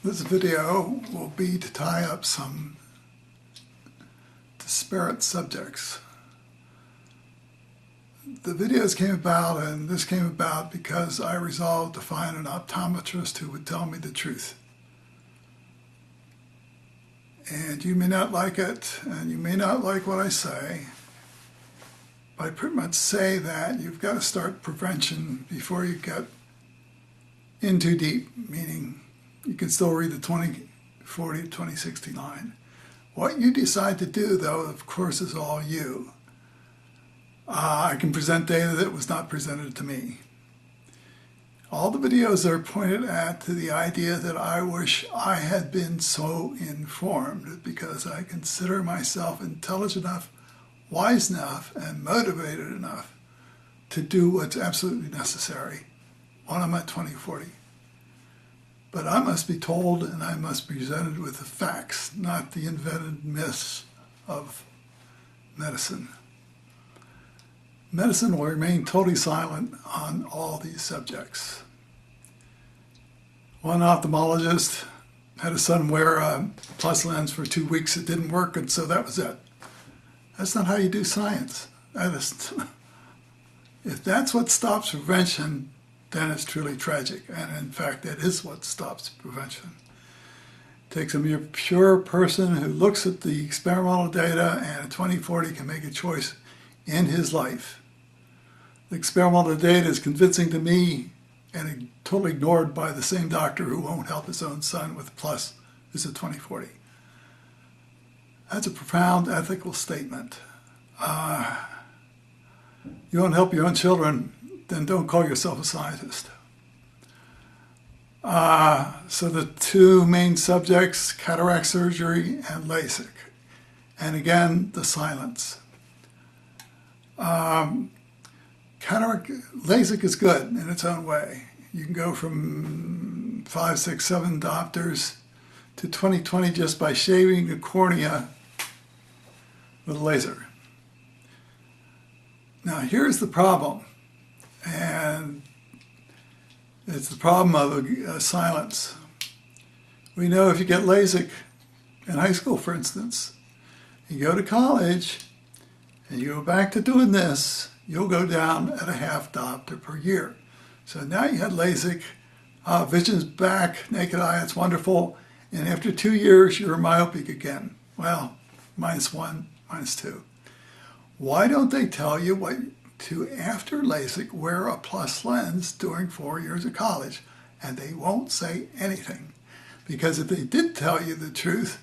This video will be to tie up some disparate subjects. The videos came about, and this came about because I resolved to find an optometrist who would tell me the truth. And you may not like it, and you may not like what I say, but I pretty much say that you've got to start prevention before you get in too deep, meaning you can still read the 2040 to 2060 line. What you decide to do, though, of course, is all you. I can present data that was not presented to me. All the videos are pointed at to the idea that I wish I had been so informed, because I consider myself intelligent enough, wise enough, and motivated enough to do what's absolutely necessary when I'm at 2040. But I must be told, and I must be presented with the facts, not the invented myths of medicine. Medicine will remain totally silent on all these subjects. One ophthalmologist had a son wear a plus lens for 2 weeks. It didn't work, and so that was it. That's not how you do science. If that's what stops prevention, then it's truly tragic. And in fact, that is what stops prevention. It takes a mere pure person who looks at the experimental data and at 2040 can make a choice in his life. The experimental data is convincing to me and totally ignored by the same doctor who won't help his own son with plus who's at 2040. That's a profound ethical statement. You won't help your own children, then don't call yourself a scientist. So the two main subjects, cataract surgery and Lasik. And again, the silence. Lasik is good in its own way. You can go from 5, 6, 7 diopters to 20/20 just by shaving the cornea with a laser. Now here's the problem, and it's the problem of silence. We know if you get Lasik in high school, for instance, you go to college and you go back to doing this, you'll go down at a half diopter per year. So now you had Lasik, vision's back, naked eye, it's wonderful, and after 2 years you're myopic again. Well, -1, -2. Why don't they tell you what to, after Lasik, wear a plus lens during 4 years of college? And they won't say anything. Because if they did tell you the truth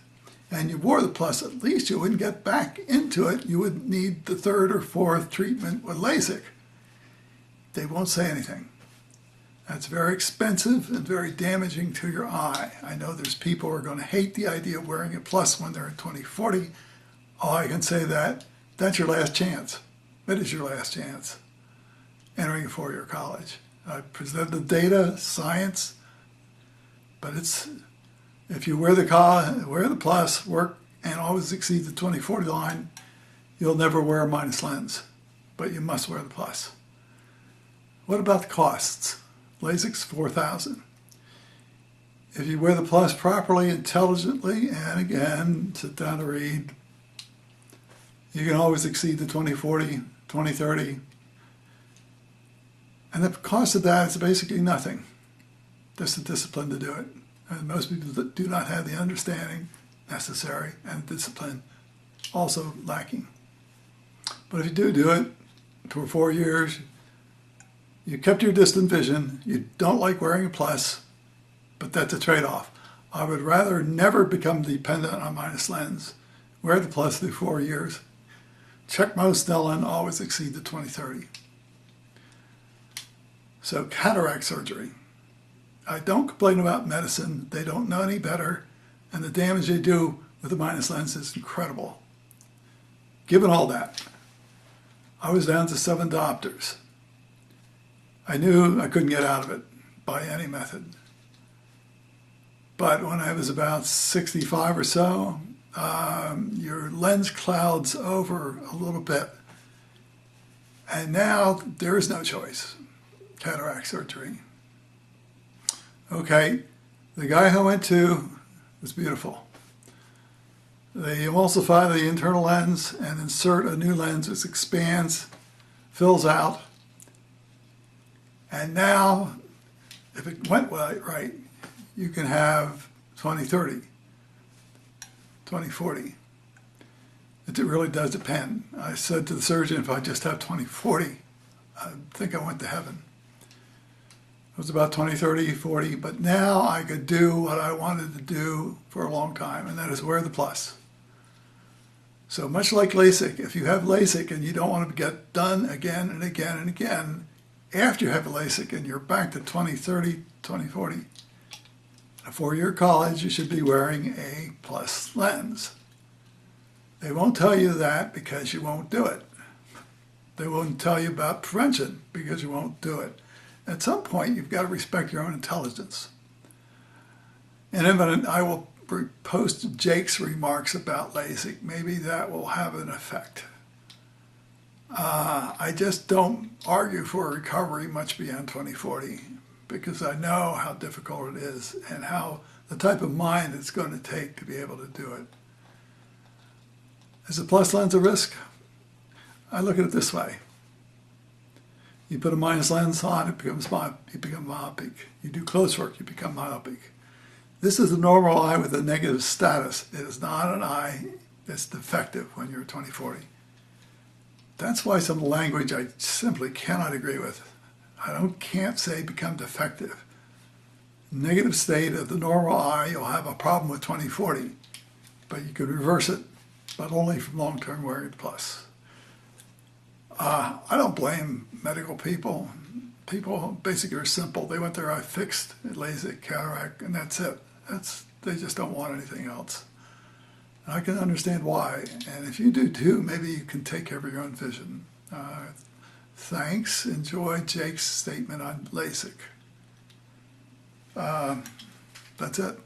and you wore the plus, at least you wouldn't get back into it. You would need the 3rd or 4th treatment with Lasik. They won't say anything. That's very expensive and very damaging to your eye. I know there's people who are going to hate the idea of wearing a plus when they're in 2040. All I can say that's your last chance. It is your last chance entering a 4-year college. I presented the data, science, but if you wear the plus, work, and always exceed the 2040 line, you'll never wear a minus lens, but you must wear the plus. What about the costs? Lasik's $4,000. If you wear the plus properly, intelligently, and again, sit down to read, you can always exceed the 2040, 2030. And the cost of that is basically nothing. Just the discipline to do it. And most people do not have the understanding necessary, and discipline also lacking. But if you do it for 4 years, you kept your distant vision, you don't like wearing a plus, but that's a trade-off. I would rather never become dependent on minus lens, wear the plus through 4 years, check most Snellen, always exceed the 2030. So cataract surgery. I don't complain about medicine. They don't know any better, and the damage they do with the minus lens is incredible. Given all that, I was down to 7 diopters. I knew I couldn't get out of it by any method. But when I was about 65 or so, your lens clouds over a little bit. And now there is no choice. Cataract surgery. Okay, The guy who went to was beautiful. They emulsify the internal lens and insert a new lens which expands, fills out, and now, if it went right, you can have 20/30, 20/40. It really does depend. I said to the surgeon, if I just have 20/40, I think I went to heaven. It was about 20/30, 40, but now I could do what I wanted to do for a long time, and that is wear the plus. So much like LASIK, if you have LASIK and you don't want to get done again and again and again, after you have LASIK and you're back to 20/30, 20/40, in a 4-year college, you should be wearing a plus lens. They won't tell you that because you won't do it. They won't tell you about prevention because you won't do it. At some point, you've got to respect your own intelligence. And then I will post Jake's remarks about LASIK. Maybe that will have an effect. I just don't argue for recovery much beyond 20/40 because I know how difficult it is and how the type of mind it's going to take to be able to do it. Is the plus lens a risk? I look at it this way. You put a minus lens on, you become myopic. You do close work, you become myopic. This is a normal eye with a negative status. It is not an eye that's defective when you're 20/40. That's why some language I simply cannot agree with. Can't say become defective. Negative state of the normal eye, you'll have a problem with 20/40, but you could reverse it, but only from long-term wearing plus. I don't blame medical people. People basically are simple. They want their eye fixed, LASIK, cataract, and that's it. They just don't want anything else. And I can understand why. And if you do too, maybe you can take care of your own vision. Thanks. Enjoy Jake's statement on LASIK. That's it.